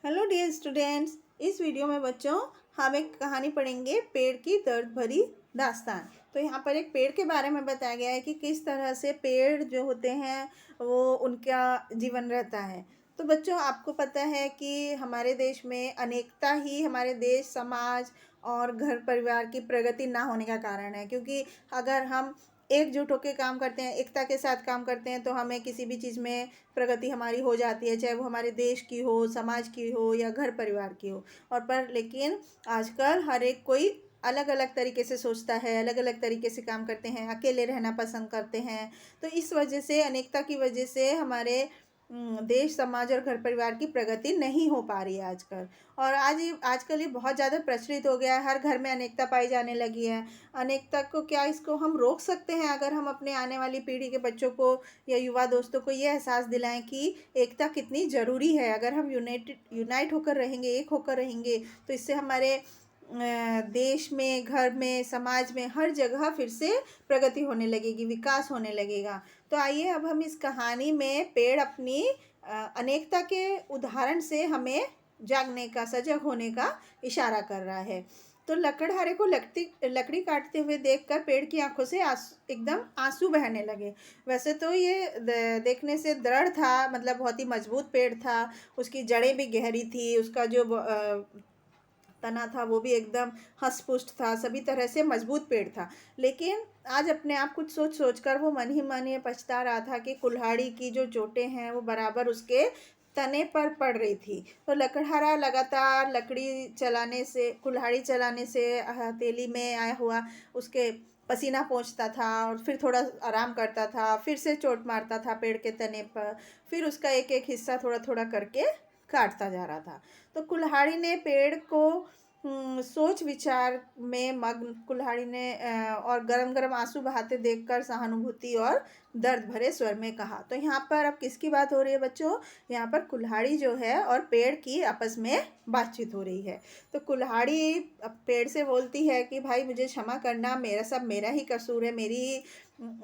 Hello dear students. इस video में बच्चों हम एक कहानी पढ़ेंगे, पेड़ की दर्द भरी दास्तान। तो यहाँ पर एक पेड़ के बारे में बताया गया है कि किस तरह से पेड़ जो होते हैं वो उनका जीवन रहता है। तो बच्चों आपको पता है कि हमारे देश में अनेकता ही हमारे देश, समाज और घर परिवार की प्रगति ना होने का कारण है। क्योंकि अगर हम एकजुट होकर काम करते हैं, एकता के साथ काम करते हैं, तो हमें किसी भी चीज़ में प्रगति हमारी हो जाती है, चाहे वो हमारे देश की हो, समाज की हो या घर परिवार की हो। और पर लेकिन आजकल हर एक कोई अलग अलग तरीके से सोचता है, अलग अलग तरीके से काम करते हैं, अकेले रहना पसंद करते हैं। तो इस वजह से, अनेकता की वजह से हमारे देश, समाज और घर परिवार की प्रगति नहीं हो पा रही है आजकल। और आजकल ये बहुत ज़्यादा प्रचलित हो गया है, हर घर में अनेकता पाई जाने लगी है। अनेकता को क्या, इसको हम रोक सकते हैं अगर हम अपने आने वाली पीढ़ी के बच्चों को या युवा दोस्तों को ये एहसास दिलाएं कि एकता कितनी ज़रूरी है। अगर हम यूनाइट होकर रहेंगे, एक होकर रहेंगे, तो इससे हमारे देश में, घर में, समाज में, हर जगह फिर से प्रगति होने लगेगी, विकास होने लगेगा। तो आइए अब हम इस कहानी में पेड़ अपनी अनेकता के उदाहरण से हमें जागने का, सजग होने का इशारा कर रहा है। तो लकड़हारे को लकड़ी काटते हुए देखकर पेड़ की आंखों से एकदम आंसू बहने लगे। वैसे तो ये देखने से दृढ़ था, मतलब बहुत ही मजबूत पेड़ था। उसकी जड़ें भी गहरी थी, उसका जो तना था वो भी एकदम हष्ट-पुष्ट था, सभी तरह से मजबूत पेड़ था। लेकिन आज अपने आप कुछ सोच सोच कर वो मन ही मन ये पछता रहा था कि कुल्हाड़ी की जो चोटें हैं वो बराबर उसके तने पर पड़ रही थी। तो लकड़हारा लगातार कुल्हाड़ी चलाने से हथेली में आया हुआ उसके पसीना पोंछता था और फिर थोड़ा आराम करता था, फिर से चोट मारता था पेड़ के तने पर, फिर उसका एक एक हिस्सा थोड़ा थोड़ा करके काटता जा रहा था। तो कुल्हाड़ी ने पेड़ को सोच विचार में मग्न कुल्हाड़ी ने और गरम गरम आंसू बहाते देखकर सहानुभूति और दर्द भरे स्वर में कहा। तो यहाँ पर अब किसकी बात हो रही है बच्चों? यहाँ पर कुल्हाड़ी जो है और पेड़ की आपस में बातचीत हो रही है। तो कुल्हाड़ी अब पेड़ से बोलती है कि भाई मुझे क्षमा करना, मेरा ही कसूर है, मेरी ही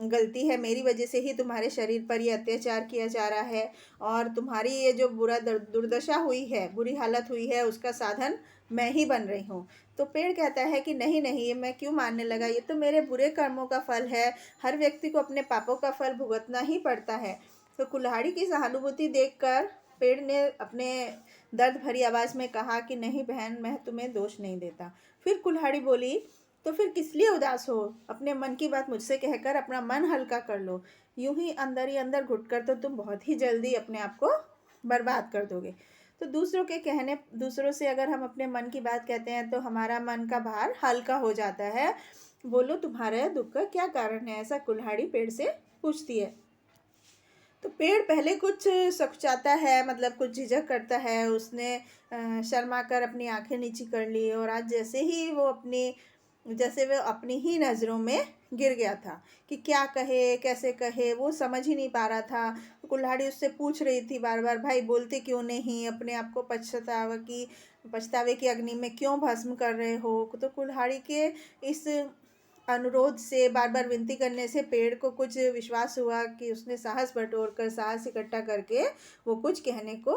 गलती है, मेरी वजह से ही तुम्हारे शरीर पर ये अत्याचार किया जा रहा है और तुम्हारी ये जो दुर्दशा हुई है, बुरी हालत हुई है, उसका साधन मैं ही बन रही हूँ। तो पेड़ कहता है कि नहीं नहीं, ये मैं क्यों मानने लगा, ये तो मेरे बुरे कर्मों का फल है। हर व्यक्ति को अपने पापों का फल भुगतना ही पड़ता है। तो कुल्हाड़ी की सहानुभूति देखकर पेड़ ने अपने दर्द भरी आवाज़ में कहा कि नहीं बहन, मैं तुम्हें दोष नहीं देता। फिर कुल्हाड़ी बोली, तो फिर किस लिए उदास हो? अपने मन की बात मुझसे कहकर अपना मन हल्का कर लो। यूं ही अंदर घुटकर तो तुम बहुत ही जल्दी अपने आप को बर्बाद कर दोगे। तो दूसरों से अगर हम अपने मन की बात कहते हैं तो हमारा मन का भार हल्का हो जाता है। बोलो तुम्हारे दुख का क्या कारण है? ऐसा कुल्हाड़ी पेड़ से पूछती है। तो पेड़ पहले कुछ सकुचाता है, मतलब कुछ झिझक करता है। उसने शर्मा कर अपनी आंखें नीची कर ली और आज जैसे वो अपनी ही नज़रों में गिर गया था कि क्या कहे, कैसे कहे, वो समझ ही नहीं पा रहा था। कुल्हाड़ी उससे पूछ रही थी बार बार, भाई बोलते क्यों नहीं, अपने आप को पछतावे की अग्नि में क्यों भस्म कर रहे हो? तो कुल्हाड़ी के इस अनुरोध से, बार बार विनती करने से पेड़ को कुछ विश्वास हुआ कि उसने साहस बटोर कर, साहस इकट्ठा करके वो कुछ कहने को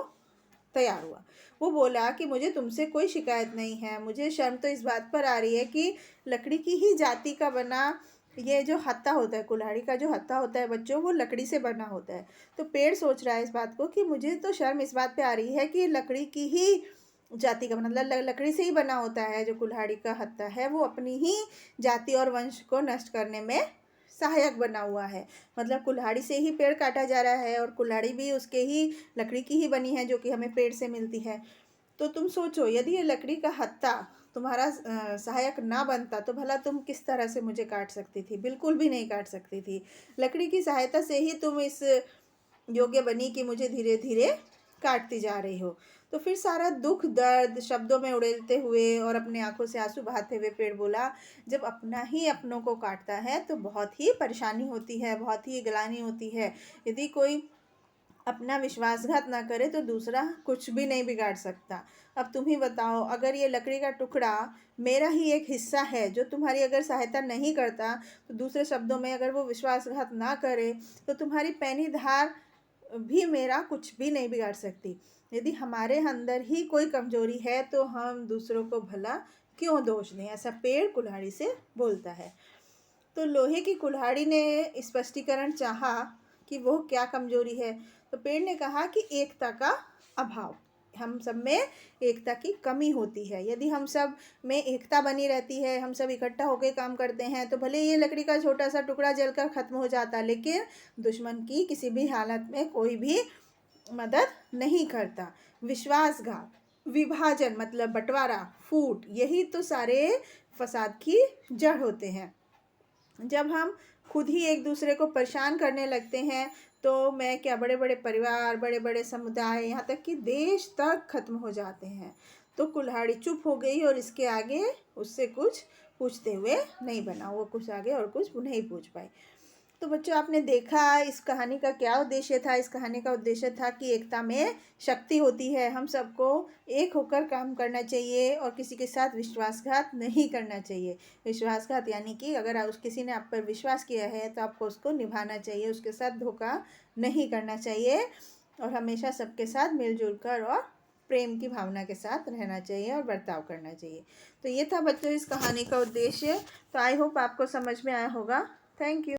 तैयार हुआ। वो बोला कि मुझे तुमसे कोई शिकायत नहीं है, मुझे शर्म तो इस बात पर आ रही है कि लकड़ी की ही जाति का बना ये जो हत्था होता है, कुल्हाड़ी का जो हत्था होता है बच्चों, वो लकड़ी से बना होता है। तो पेड़ सोच रहा है इस बात को कि मुझे तो शर्म इस बात पे आ रही है कि लकड़ी की ही जाति का मतलब लकड़ी से ही बना होता है। जो कुल्हाड़ी का हत्था है वो अपनी ही जाति और वंश को नष्ट करने में सहायक बना हुआ है। मतलब कुल्हाड़ी से ही पेड़ काटा जा रहा है और कुल्हाड़ी भी उसके ही लकड़ी की ही बनी है जो कि हमें पेड़ से मिलती है। तो तुम सोचो, यदि ये लकड़ी का हत्था तुम्हारा सहायक ना बनता तो भला तुम किस तरह से मुझे काट सकती थी? बिल्कुल भी नहीं काट सकती थी। लकड़ी की सहायता से ही तुम इस योग्य बनी कि मुझे धीरे धीरे काटती जा रही हो। तो फिर सारा दुख दर्द शब्दों में उड़ेलते हुए और अपने आंखों से आंसू बहाते हुए पेड़ बोला, जब अपना ही अपनों को काटता है तो बहुत ही परेशानी होती है, बहुत ही ग्लानि होती है। यदि कोई अपना विश्वासघात ना करे तो दूसरा कुछ भी नहीं बिगाड़ सकता। अब तुम ही बताओ, अगर ये लकड़ी का टुकड़ा मेरा ही एक हिस्सा है जो तुम्हारी अगर सहायता नहीं करता, तो दूसरे शब्दों में अगर वो विश्वासघात ना करे तो तुम्हारी पैनी धार भी मेरा कुछ भी नहीं बिगाड़ सकती। यदि हमारे अंदर ही कोई कमजोरी है तो हम दूसरों को भला क्यों दोष दें, ऐसा पेड़ कुल्हाड़ी से बोलता है। तो लोहे की कुल्हाड़ी ने स्पष्टीकरण चाहा कि वो क्या कमजोरी है। तो पेड़ ने कहा कि एकता का अभाव, हम सब में एकता की कमी होती है। यदि हम सब में एकता बनी रहती है, हम सब इकट्ठा होकर काम करते हैं, तो भले ये लकड़ी का छोटा सा टुकड़ा जलकर खत्म हो जाता, लेकिन दुश्मन की किसी भी हालत में कोई भी मदद नहीं करता। विश्वासघात, विभाजन मतलब बंटवारा, फूट, यही तो सारे फसाद की जड़ होते हैं। जब हम खुद ही एक दूसरे को परेशान करने लगते हैं तो मैं क्या, बड़े बड़े परिवार, बड़े बड़े समुदाय, यहाँ तक कि देश तक खत्म हो जाते हैं। तो कुल्हाड़ी चुप हो गई और इसके आगे उससे कुछ पूछते हुए नहीं बना, वो कुछ आगे और कुछ नहीं पूछ पाई। तो बच्चों, आपने देखा इस कहानी का क्या उद्देश्य था। इस कहानी का उद्देश्य था कि एकता में शक्ति होती है, हम सबको एक होकर काम करना चाहिए और किसी के साथ विश्वासघात नहीं करना चाहिए। विश्वासघात यानी कि अगर उस किसी ने आप पर विश्वास किया है तो आपको उसको निभाना चाहिए, उसके साथ धोखा नहीं करना चाहिए और हमेशा सबके साथ मिलजुल कर और प्रेम की भावना के साथ रहना चाहिए और बर्ताव करना चाहिए। तो ये था बच्चों इस कहानी का उद्देश्य। तो आई होप आपको समझ में आया होगा। Thank you.